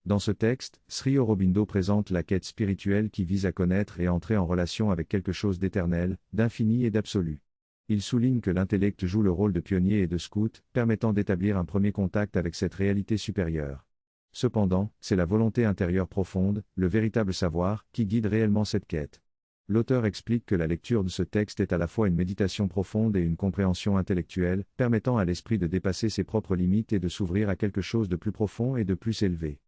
Dans ce texte, Sri Aurobindo présente la quête spirituelle qui vise à connaître et entrer en relation avec quelque chose d'éternel, d'infini et d'absolu. Il souligne que l'intellect joue le rôle de pionnier et de scout, permettant d'établir un premier contact avec cette réalité supérieure. Cependant, c'est la volonté intérieure profonde, le véritable savoir, qui guide réellement cette quête. L'auteur explique que la lecture de ce texte est à la fois une méditation profonde et une compréhension intellectuelle, permettant à l'esprit de dépasser ses propres limites et de s'ouvrir à quelque chose de plus profond et de plus élevé.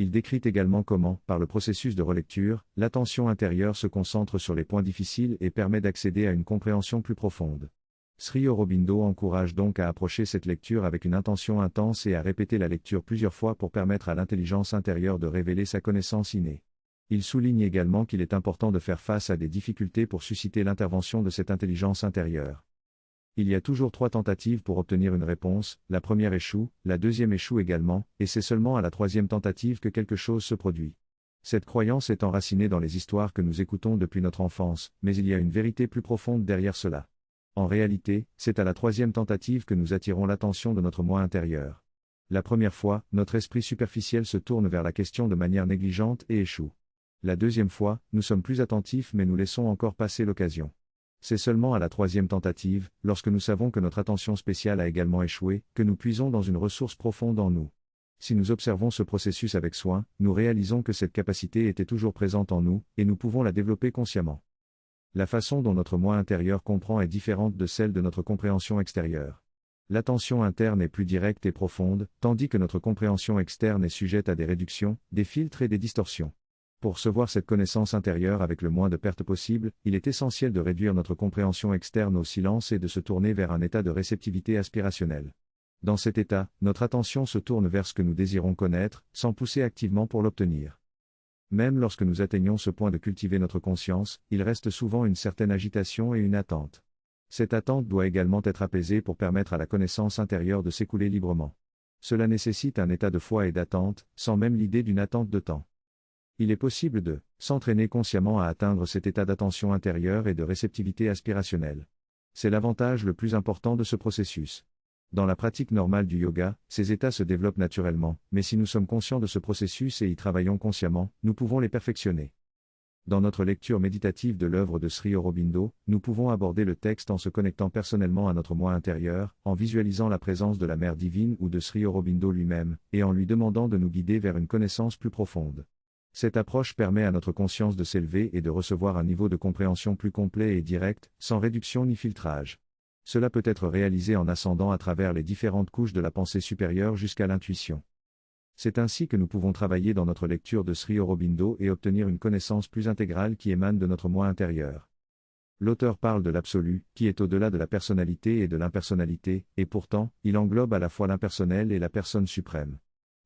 Il décrit également comment, par le processus de relecture, l'attention intérieure se concentre sur les points difficiles et permet d'accéder à une compréhension plus profonde. Sri Aurobindo encourage donc à approcher cette lecture avec une intention intense et à répéter la lecture plusieurs fois pour permettre à l'intelligence intérieure de révéler sa connaissance innée. Il souligne également qu'il est important de faire face à des difficultés pour susciter l'intervention de cette intelligence intérieure. Il y a toujours 3 tentatives pour obtenir une réponse, la première échoue, la deuxième échoue également, et c'est seulement à la 3e tentative que quelque chose se produit. Cette croyance est enracinée dans les histoires que nous écoutons depuis notre enfance, mais il y a une vérité plus profonde derrière cela. En réalité, c'est à la 3e tentative que nous attirons l'attention de notre moi intérieur. La première fois, notre esprit superficiel se tourne vers la question de manière négligente et échoue. La deuxième fois, nous sommes plus attentifs mais nous laissons encore passer l'occasion. C'est seulement à la 3e tentative, lorsque nous savons que notre attention spéciale a également échoué, que nous puisons dans une ressource profonde en nous. Si nous observons ce processus avec soin, nous réalisons que cette capacité était toujours présente en nous, et nous pouvons la développer consciemment. La façon dont notre moi intérieur comprend est différente de celle de notre compréhension extérieure. L'attention interne est plus directe et profonde, tandis que notre compréhension externe est sujette à des réductions, des filtres et des distorsions. Pour recevoir cette connaissance intérieure avec le moins de pertes possible, il est essentiel de réduire notre compréhension externe au silence et de se tourner vers un état de réceptivité aspirationnelle. Dans cet état, notre attention se tourne vers ce que nous désirons connaître, sans pousser activement pour l'obtenir. Même lorsque nous atteignons ce point de cultiver notre conscience, il reste souvent une certaine agitation et une attente. Cette attente doit également être apaisée pour permettre à la connaissance intérieure de s'écouler librement. Cela nécessite un état de foi et d'attente, sans même l'idée d'une attente de temps. Il est possible de s'entraîner consciemment à atteindre cet état d'attention intérieure et de réceptivité aspirationnelle. C'est l'avantage le plus important de ce processus. Dans la pratique normale du yoga, ces états se développent naturellement, mais si nous sommes conscients de ce processus et y travaillons consciemment, nous pouvons les perfectionner. Dans notre lecture méditative de l'œuvre de Sri Aurobindo, nous pouvons aborder le texte en se connectant personnellement à notre moi intérieur, en visualisant la présence de la Mère divine ou de Sri Aurobindo lui-même, et en lui demandant de nous guider vers une connaissance plus profonde. Cette approche permet à notre conscience de s'élever et de recevoir un niveau de compréhension plus complet et direct, sans réduction ni filtrage. Cela peut être réalisé en ascendant à travers les différentes couches de la pensée supérieure jusqu'à l'intuition. C'est ainsi que nous pouvons travailler dans notre lecture de Sri Aurobindo et obtenir une connaissance plus intégrale qui émane de notre moi intérieur. L'auteur parle de l'absolu, qui est au-delà de la personnalité et de l'impersonnalité, et pourtant, il englobe à la fois l'impersonnel et la personne suprême.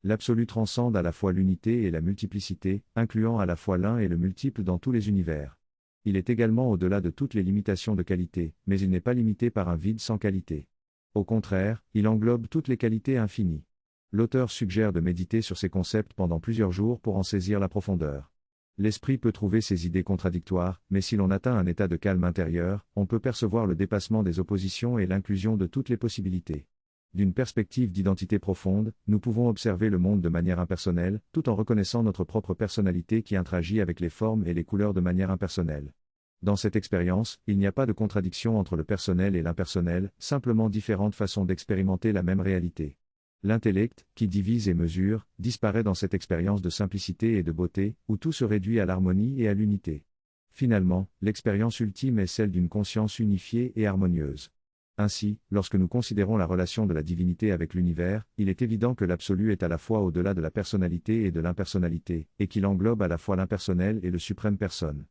L'absolu transcende à la fois l'unité et la multiplicité, incluant à la fois l'un et le multiple dans tous les univers. Il est également au-delà de toutes les limitations de qualité, mais il n'est pas limité par un vide sans qualité. Au contraire, il englobe toutes les qualités infinies. L'auteur suggère de méditer sur ces concepts pendant plusieurs jours pour en saisir la profondeur. L'esprit peut trouver ces idées contradictoires, mais si l'on atteint un état de calme intérieur, on peut percevoir le dépassement des oppositions et l'inclusion de toutes les possibilités. D'une perspective d'identité profonde, nous pouvons observer le monde de manière impersonnelle, tout en reconnaissant notre propre personnalité qui interagit avec les formes et les couleurs de manière impersonnelle. Dans cette expérience, il n'y a pas de contradiction entre le personnel et l'impersonnel, simplement différentes façons d'expérimenter la même réalité. L'intellect, qui divise et mesure, disparaît dans cette expérience de simplicité et de beauté, où tout se réduit à l'harmonie et à l'unité. Finalement, l'expérience ultime est celle d'une conscience unifiée et harmonieuse. Ainsi, lorsque nous considérons la relation de la divinité avec l'univers, il est évident que l'absolu est à la fois au-delà de la personnalité et de l'impersonnalité, et qu'il englobe à la fois l'impersonnel et le suprême personne.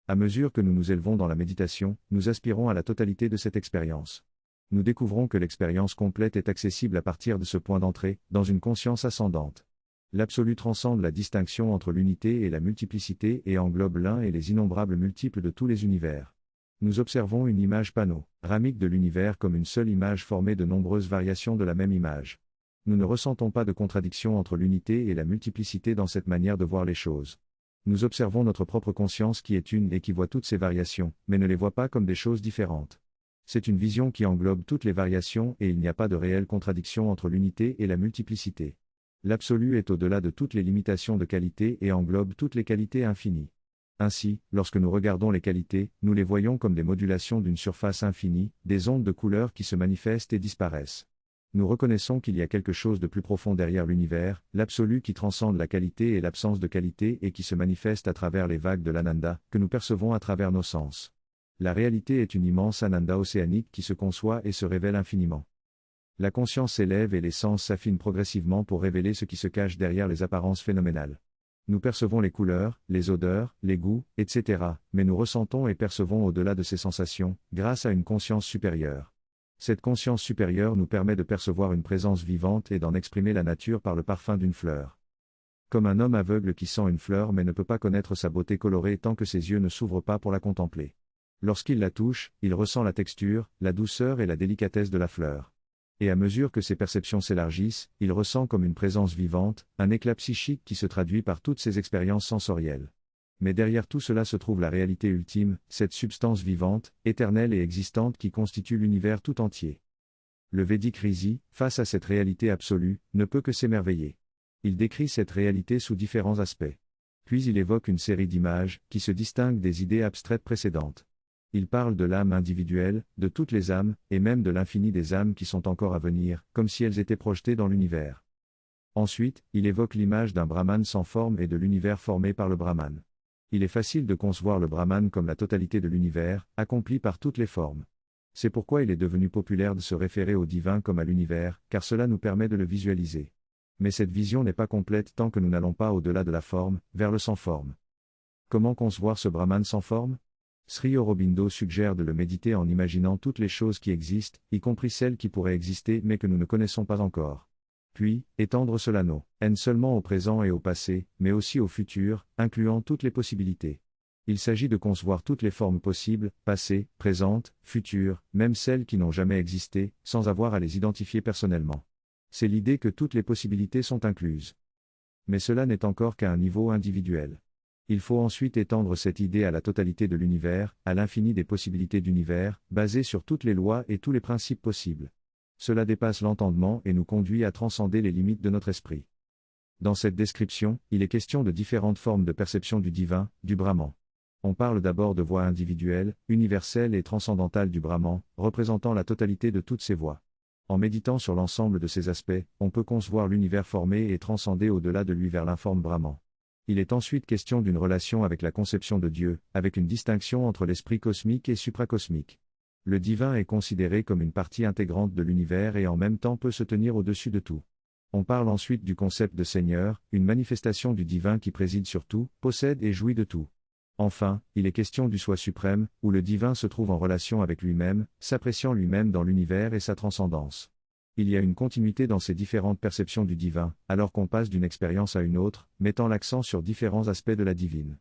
À mesure que nous nous élevons dans la méditation, nous aspirons à la totalité de cette expérience. Nous découvrons que l'expérience complète est accessible à partir de ce point d'entrée, dans une conscience ascendante. L'absolu transcende la distinction entre l'unité et la multiplicité et englobe l'un et les innombrables multiples de tous les univers. Nous observons une image panoramique de l'univers comme une seule image formée de nombreuses variations de la même image. Nous ne ressentons pas de contradiction entre l'unité et la multiplicité dans cette manière de voir les choses. Nous observons notre propre conscience qui est une et qui voit toutes ces variations, mais ne les voit pas comme des choses différentes. C'est une vision qui englobe toutes les variations et il n'y a pas de réelle contradiction entre l'unité et la multiplicité. L'absolu est au-delà de toutes les limitations de qualité et englobe toutes les qualités infinies. Ainsi, lorsque nous regardons les qualités, nous les voyons comme des modulations d'une surface infinie, des ondes de couleurs qui se manifestent et disparaissent. Nous reconnaissons qu'il y a quelque chose de plus profond derrière l'univers, l'absolu qui transcende la qualité et l'absence de qualité et qui se manifeste à travers les vagues de l'ananda, que nous percevons à travers nos sens. La réalité est une immense ananda océanique qui se conçoit et se révèle infiniment. La conscience s'élève et les sens s'affinent progressivement pour révéler ce qui se cache derrière les apparences phénoménales. Nous percevons les couleurs, les odeurs, les goûts, etc., mais nous ressentons et percevons au-delà de ces sensations, grâce à une conscience supérieure. Cette conscience supérieure nous permet de percevoir une présence vivante et d'en exprimer la nature par le parfum d'une fleur. Comme un homme aveugle qui sent une fleur mais ne peut pas connaître sa beauté colorée tant que ses yeux ne s'ouvrent pas pour la contempler. Lorsqu'il la touche, il ressent la texture, la douceur et la délicatesse de la fleur. Et à mesure que ses perceptions s'élargissent, il ressent comme une présence vivante, un éclat psychique qui se traduit par toutes ses expériences sensorielles. Mais derrière tout cela se trouve la réalité ultime, cette substance vivante, éternelle et existante qui constitue l'univers tout entier. Le Védique Rishi, face à cette réalité absolue, ne peut que s'émerveiller. Il décrit cette réalité sous différents aspects. Puis il évoque une série d'images, qui se distinguent des idées abstraites précédentes. Il parle de l'âme individuelle, de toutes les âmes, et même de l'infini des âmes qui sont encore à venir, comme si elles étaient projetées dans l'univers. Ensuite, il évoque l'image d'un Brahman sans forme et de l'univers formé par le Brahman. Il est facile de concevoir le Brahman comme la totalité de l'univers, accompli par toutes les formes. C'est pourquoi il est devenu populaire de se référer au divin comme à l'univers, car cela nous permet de le visualiser. Mais cette vision n'est pas complète tant que nous n'allons pas au-delà de la forme, vers le sans forme. Comment concevoir ce Brahman sans forme ? Sri Aurobindo suggère de le méditer en imaginant toutes les choses qui existent, y compris celles qui pourraient exister mais que nous ne connaissons pas encore. Puis, étendre cela non seulement au présent et au passé, mais aussi au futur, incluant toutes les possibilités. Il s'agit de concevoir toutes les formes possibles, passées, présentes, futures, même celles qui n'ont jamais existé, sans avoir à les identifier personnellement. C'est l'idée que toutes les possibilités sont incluses. Mais cela n'est encore qu'à un niveau individuel. Il faut ensuite étendre cette idée à la totalité de l'univers, à l'infini des possibilités d'univers, basées sur toutes les lois et tous les principes possibles. Cela dépasse l'entendement et nous conduit à transcender les limites de notre esprit. Dans cette description, il est question de différentes formes de perception du divin, du Brahman. On parle d'abord de voix individuelles, universelles et transcendantales du Brahman, représentant la totalité de toutes ces voix. En méditant sur l'ensemble de ces aspects, on peut concevoir l'univers formé et transcender au-delà de lui vers l'informe Brahman. Il est ensuite question d'une relation avec la conception de Dieu, avec une distinction entre l'esprit cosmique et supracosmique. Le divin est considéré comme une partie intégrante de l'univers et en même temps peut se tenir au-dessus de tout. On parle ensuite du concept de Seigneur, une manifestation du divin qui préside sur tout, possède et jouit de tout. Enfin, il est question du soi suprême, où le divin se trouve en relation avec lui-même, s'appréciant lui-même dans l'univers et sa transcendance. Il y a une continuité dans ces différentes perceptions du divin, alors qu'on passe d'une expérience à une autre, mettant l'accent sur différents aspects de la divine.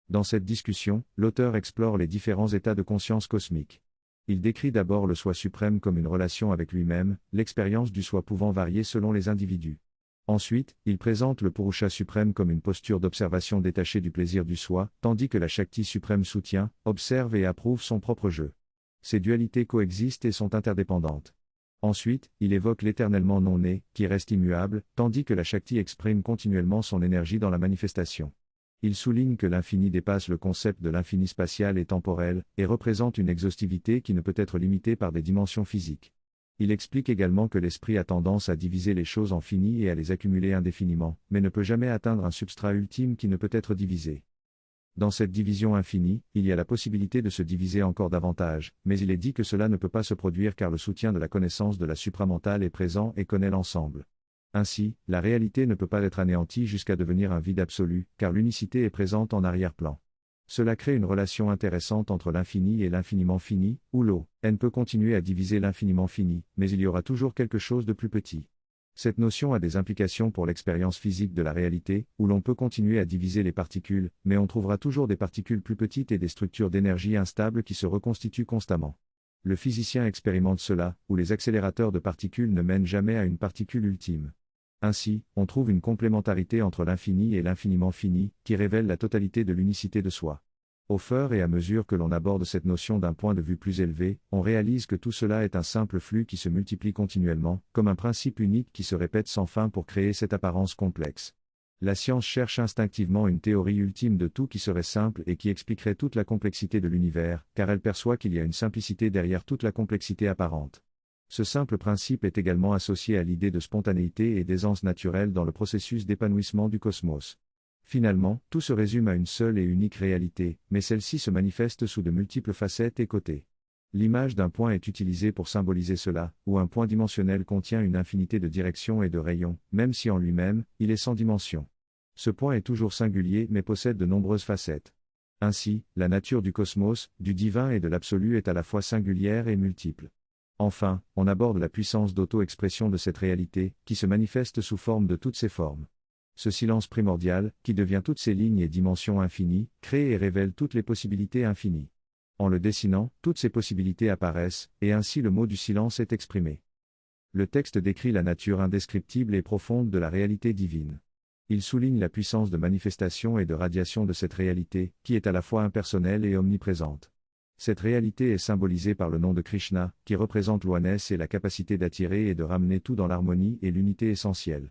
Dans cette discussion, l'auteur explore les différents états de conscience cosmique. Il décrit d'abord le soi suprême comme une relation avec lui-même, l'expérience du soi pouvant varier selon les individus. Ensuite, il présente le Purusha suprême comme une posture d'observation détachée du plaisir du soi, tandis que la Shakti suprême soutient, observe et approuve son propre jeu. Ces dualités coexistent et sont interdépendantes. Ensuite, il évoque l'éternellement non-né, qui reste immuable, tandis que la Shakti exprime continuellement son énergie dans la manifestation. Il souligne que l'infini dépasse le concept de l'infini spatial et temporel, et représente une exhaustivité qui ne peut être limitée par des dimensions physiques. Il explique également que l'esprit a tendance à diviser les choses en finies et à les accumuler indéfiniment, mais ne peut jamais atteindre un substrat ultime qui ne peut être divisé. Dans cette division infinie, il y a la possibilité de se diviser encore davantage, mais il est dit que cela ne peut pas se produire car le soutien de la connaissance de la supramentale est présent et connaît l'ensemble. Ainsi, la réalité ne peut pas être anéantie jusqu'à devenir un vide absolu, car l'unicité est présente en arrière-plan. Cela crée une relation intéressante entre l'infini et l'infiniment fini, où l'eau peut continuer à diviser l'infiniment fini, mais il y aura toujours quelque chose de plus petit. Cette notion a des implications pour l'expérience physique de la réalité, où l'on peut continuer à diviser les particules, mais on trouvera toujours des particules plus petites et des structures d'énergie instables qui se reconstituent constamment. Le physicien expérimente cela, où les accélérateurs de particules ne mènent jamais à une particule ultime. Ainsi, on trouve une complémentarité entre l'infini et l'infiniment fini, qui révèle la totalité de l'unicité de soi. Au fur et à mesure que l'on aborde cette notion d'un point de vue plus élevé, on réalise que tout cela est un simple flux qui se multiplie continuellement, comme un principe unique qui se répète sans fin pour créer cette apparence complexe. La science cherche instinctivement une théorie ultime de tout qui serait simple et qui expliquerait toute la complexité de l'univers, car elle perçoit qu'il y a une simplicité derrière toute la complexité apparente. Ce simple principe est également associé à l'idée de spontanéité et d'aisance naturelle dans le processus d'épanouissement du cosmos. Finalement, tout se résume à une seule et unique réalité, mais celle-ci se manifeste sous de multiples facettes et côtés. L'image d'un point est utilisée pour symboliser cela, où un point dimensionnel contient une infinité de directions et de rayons, même si en lui-même, il est sans dimension. Ce point est toujours singulier mais possède de nombreuses facettes. Ainsi, la nature du cosmos, du divin et de l'absolu est à la fois singulière et multiple. Enfin, on aborde la puissance d'auto-expression de cette réalité, qui se manifeste sous forme de toutes ses formes. Ce silence primordial, qui devient toutes ces lignes et dimensions infinies, crée et révèle toutes les possibilités infinies. En le dessinant, toutes ces possibilités apparaissent, et ainsi le mot du silence est exprimé. Le texte décrit la nature indescriptible et profonde de la réalité divine. Il souligne la puissance de manifestation et de radiation de cette réalité, qui est à la fois impersonnelle et omniprésente. Cette réalité est symbolisée par le nom de Krishna, qui représente l'oneness et la capacité d'attirer et de ramener tout dans l'harmonie et l'unité essentielle.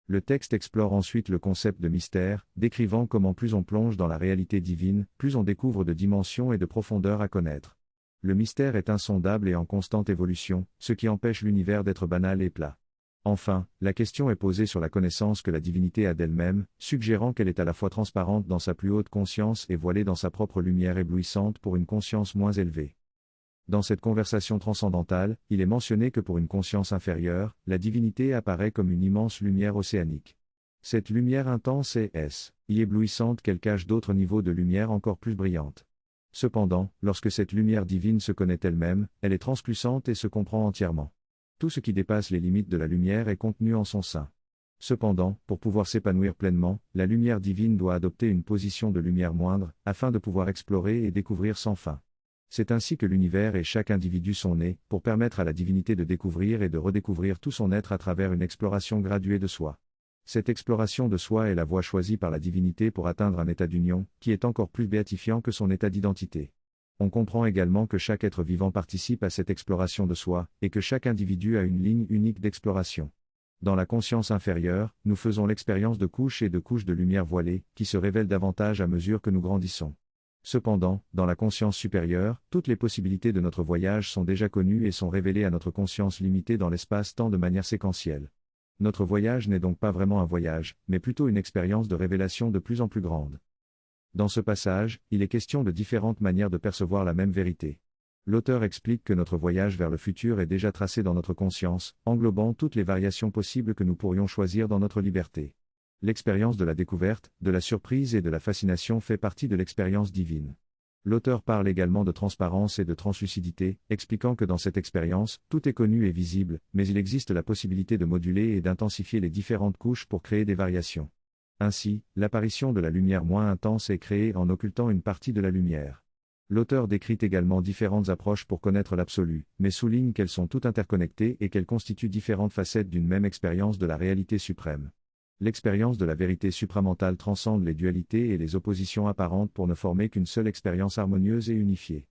Le texte explore ensuite le concept de mystère, décrivant comment plus on plonge dans la réalité divine, plus on découvre de dimensions et de profondeurs à connaître. Le mystère est insondable et en constante évolution, ce qui empêche l'univers d'être banal et plat. Enfin, la question est posée sur la connaissance que la divinité a d'elle-même, suggérant qu'elle est à la fois transparente dans sa plus haute conscience et voilée dans sa propre lumière éblouissante pour une conscience moins élevée. Dans cette conversation transcendantale, il est mentionné que pour une conscience inférieure, la divinité apparaît comme une immense lumière océanique. Cette lumière intense est éblouissante qu'elle cache d'autres niveaux de lumière encore plus brillantes. Cependant, lorsque cette lumière divine se connaît elle-même, elle est translucente et se comprend entièrement. Tout ce qui dépasse les limites de la lumière est contenu en son sein. Cependant, pour pouvoir s'épanouir pleinement, la lumière divine doit adopter une position de lumière moindre, afin de pouvoir explorer et découvrir sans fin. C'est ainsi que l'univers et chaque individu sont nés, pour permettre à la divinité de découvrir et de redécouvrir tout son être à travers une exploration graduée de soi. Cette exploration de soi est la voie choisie par la divinité pour atteindre un état d'union, qui est encore plus béatifiant que son état d'identité. On comprend également que chaque être vivant participe à cette exploration de soi, et que chaque individu a une ligne unique d'exploration. Dans la conscience inférieure, nous faisons l'expérience de couches et de couches de lumière voilée, qui se révèlent davantage à mesure que nous grandissons. Cependant, dans la conscience supérieure, toutes les possibilités de notre voyage sont déjà connues et sont révélées à notre conscience limitée dans l'espace-temps de manière séquentielle. Notre voyage n'est donc pas vraiment un voyage, mais plutôt une expérience de révélation de plus en plus grande. Dans ce passage, il est question de différentes manières de percevoir la même vérité. L'auteur explique que notre voyage vers le futur est déjà tracé dans notre conscience, englobant toutes les variations possibles que nous pourrions choisir dans notre liberté. L'expérience de la découverte, de la surprise et de la fascination fait partie de l'expérience divine. L'auteur parle également de transparence et de translucidité, expliquant que dans cette expérience, tout est connu et visible, mais il existe la possibilité de moduler et d'intensifier les différentes couches pour créer des variations. Ainsi, l'apparition de la lumière moins intense est créée en occultant une partie de la lumière. L'auteur décrit également différentes approches pour connaître l'absolu, mais souligne qu'elles sont toutes interconnectées et qu'elles constituent différentes facettes d'une même expérience de la réalité suprême. L'expérience de la vérité supramentale transcende les dualités et les oppositions apparentes pour ne former qu'une seule expérience harmonieuse et unifiée.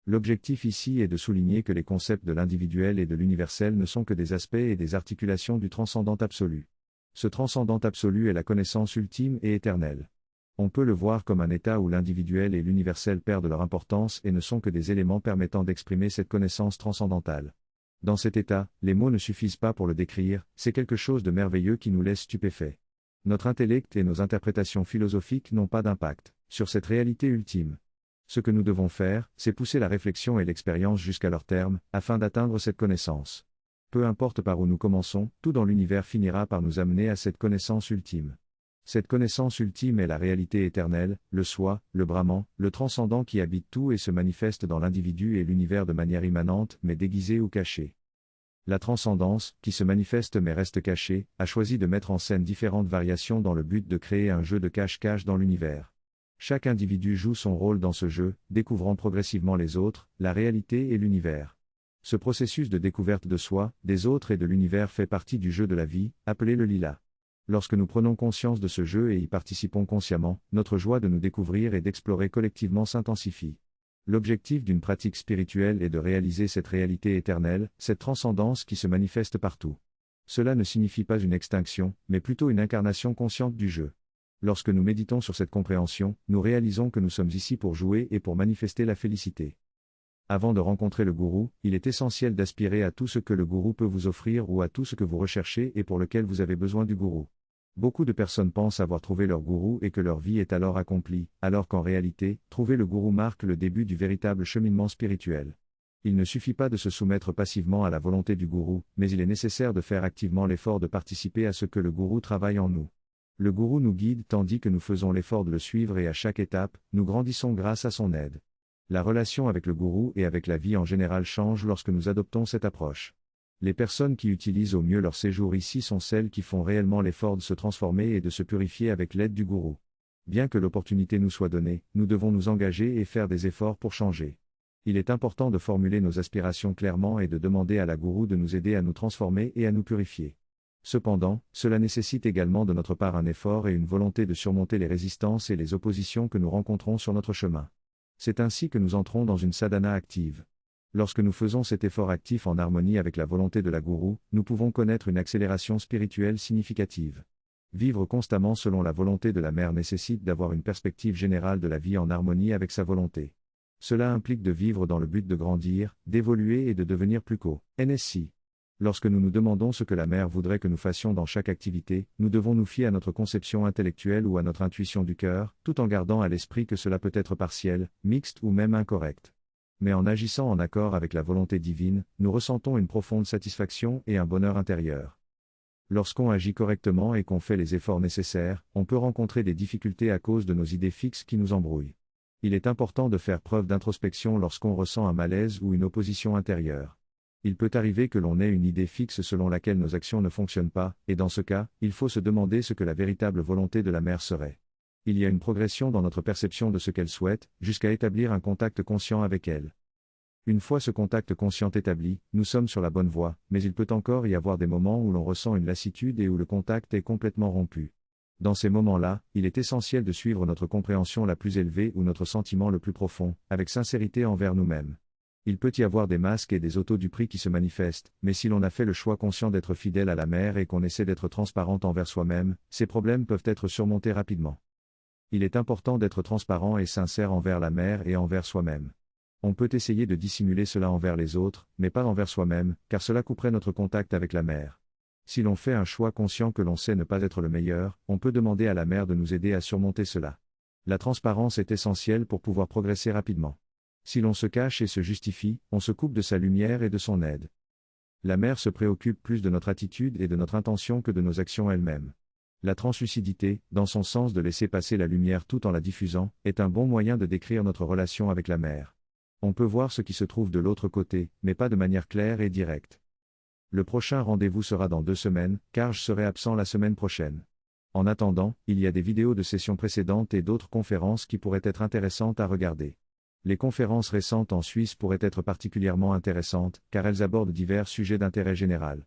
L'objectif ici est de souligner que les concepts de l'individuel et de l'universel ne sont que des aspects et des articulations du transcendant absolu. Ce transcendant absolu est la connaissance ultime et éternelle. On peut le voir comme un état où l'individuel et l'universel perdent leur importance et ne sont que des éléments permettant d'exprimer cette connaissance transcendantale. Dans cet état, les mots ne suffisent pas pour le décrire, c'est quelque chose de merveilleux qui nous laisse stupéfaits. Notre intellect et nos interprétations philosophiques n'ont pas d'impact sur cette réalité ultime. Ce que nous devons faire, c'est pousser la réflexion et l'expérience jusqu'à leur terme, afin d'atteindre cette connaissance. Peu importe par où nous commençons, tout dans l'univers finira par nous amener à cette connaissance ultime. Cette connaissance ultime est la réalité éternelle, le soi, le Brahman, le transcendant qui habite tout et se manifeste dans l'individu et l'univers de manière immanente mais déguisée ou cachée. La transcendance, qui se manifeste mais reste cachée, a choisi de mettre en scène différentes variations dans le but de créer un jeu de cache-cache dans l'univers. Chaque individu joue son rôle dans ce jeu, découvrant progressivement les autres, la réalité et l'univers. Ce processus de découverte de soi, des autres et de l'univers fait partie du jeu de la vie, appelé le lila. Lorsque nous prenons conscience de ce jeu et y participons consciemment, notre joie de nous découvrir et d'explorer collectivement s'intensifie. L'objectif d'une pratique spirituelle est de réaliser cette réalité éternelle, cette transcendance qui se manifeste partout. Cela ne signifie pas une extinction, mais plutôt une incarnation consciente du jeu. Lorsque nous méditons sur cette compréhension, nous réalisons que nous sommes ici pour jouer et pour manifester la félicité. Avant de rencontrer le gourou, il est essentiel d'aspirer à tout ce que le gourou peut vous offrir ou à tout ce que vous recherchez et pour lequel vous avez besoin du gourou. Beaucoup de personnes pensent avoir trouvé leur gourou et que leur vie est alors accomplie, alors qu'en réalité, trouver le gourou marque le début du véritable cheminement spirituel. Il ne suffit pas de se soumettre passivement à la volonté du gourou, mais il est nécessaire de faire activement l'effort de participer à ce que le gourou travaille en nous. Le gourou nous guide tandis que nous faisons l'effort de le suivre et à chaque étape, nous grandissons grâce à son aide. La relation avec le gourou et avec la vie en général change lorsque nous adoptons cette approche. Les personnes qui utilisent au mieux leur séjour ici sont celles qui font réellement l'effort de se transformer et de se purifier avec l'aide du gourou. Bien que l'opportunité nous soit donnée, nous devons nous engager et faire des efforts pour changer. Il est important de formuler nos aspirations clairement et de demander à la gourou de nous aider à nous transformer et à nous purifier. Cependant, cela nécessite également de notre part un effort et une volonté de surmonter les résistances et les oppositions que nous rencontrons sur notre chemin. C'est ainsi que nous entrons dans une sadhana active. Lorsque nous faisons cet effort actif en harmonie avec la volonté de la gourou, nous pouvons connaître une accélération spirituelle significative. Vivre constamment selon la volonté de la mère nécessite d'avoir une perspective générale de la vie en harmonie avec sa volonté. Cela implique de vivre dans le but de grandir, d'évoluer et de devenir plus co-NSI. Lorsque nous nous demandons ce que la mère voudrait que nous fassions dans chaque activité, nous devons nous fier à notre conception intellectuelle ou à notre intuition du cœur, tout en gardant à l'esprit que cela peut être partiel, mixte ou même incorrect. Mais en agissant en accord avec la volonté divine, nous ressentons une profonde satisfaction et un bonheur intérieur. Lorsqu'on agit correctement et qu'on fait les efforts nécessaires, on peut rencontrer des difficultés à cause de nos idées fixes qui nous embrouillent. Il est important de faire preuve d'introspection lorsqu'on ressent un malaise ou une opposition intérieure. Il peut arriver que l'on ait une idée fixe selon laquelle nos actions ne fonctionnent pas, et dans ce cas, il faut se demander ce que la véritable volonté de la mère serait. Il y a une progression dans notre perception de ce qu'elle souhaite, jusqu'à établir un contact conscient avec elle. Une fois ce contact conscient établi, nous sommes sur la bonne voie, mais il peut encore y avoir des moments où l'on ressent une lassitude et où le contact est complètement rompu. Dans ces moments-là, il est essentiel de suivre notre compréhension la plus élevée ou notre sentiment le plus profond, avec sincérité envers nous-mêmes. Il peut y avoir des masques et des autos du prix qui se manifestent, mais si l'on a fait le choix conscient d'être fidèle à la mère et qu'on essaie d'être transparent envers soi-même, ces problèmes peuvent être surmontés rapidement. Il est important d'être transparent et sincère envers la mère et envers soi-même. On peut essayer de dissimuler cela envers les autres, mais pas envers soi-même, car cela couperait notre contact avec la mère. Si l'on fait un choix conscient que l'on sait ne pas être le meilleur, on peut demander à la mère de nous aider à surmonter cela. La transparence est essentielle pour pouvoir progresser rapidement. Si l'on se cache et se justifie, on se coupe de sa lumière et de son aide. La mère se préoccupe plus de notre attitude et de notre intention que de nos actions elles-mêmes. La translucidité, dans son sens de laisser passer la lumière tout en la diffusant, est un bon moyen de décrire notre relation avec la mère. On peut voir ce qui se trouve de l'autre côté, mais pas de manière claire et directe. Le prochain rendez-vous sera dans 2 semaines, car je serai absent la semaine prochaine. En attendant, il y a des vidéos de sessions précédentes et d'autres conférences qui pourraient être intéressantes à regarder. Les conférences récentes en Suisse pourraient être particulièrement intéressantes, car elles abordent divers sujets d'intérêt général.